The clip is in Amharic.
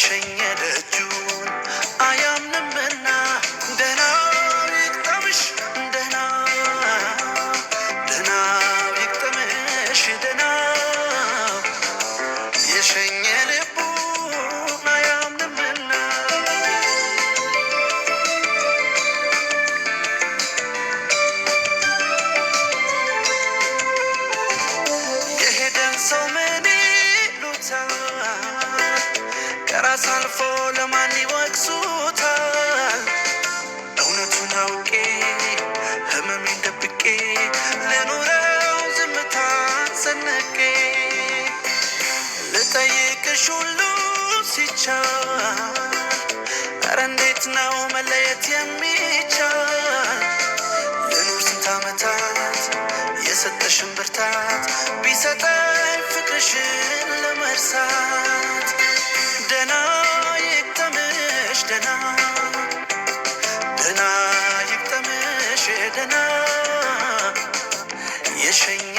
የሸኘ ደጁን አያምንምና ደህና ይግጠምሽ ደህና ደህና ይግጠምሽ ደህና የሸኘ ልቡን አያምንምና የሄደን ሰው ምን ይሉታል ከራስ አልፎ ለማን ይወቅሱታል እውነቱን አውቄ ህመሜን ደብቄ ልኑረው ዝምታን ሰንቄ ልጠይቅሽ ሁሉ ሲቻል ኧረ እንዴት ነው መለየት የሚቻል ልኑር ስንት ዓመታት የሰጠሽን ብርታት ቢሰጠኝ ፍቅርሽን ለመርሳት ደህና ይግጠምሽ ደህና ደህና ይግጠምሽ ደህና የሸኘ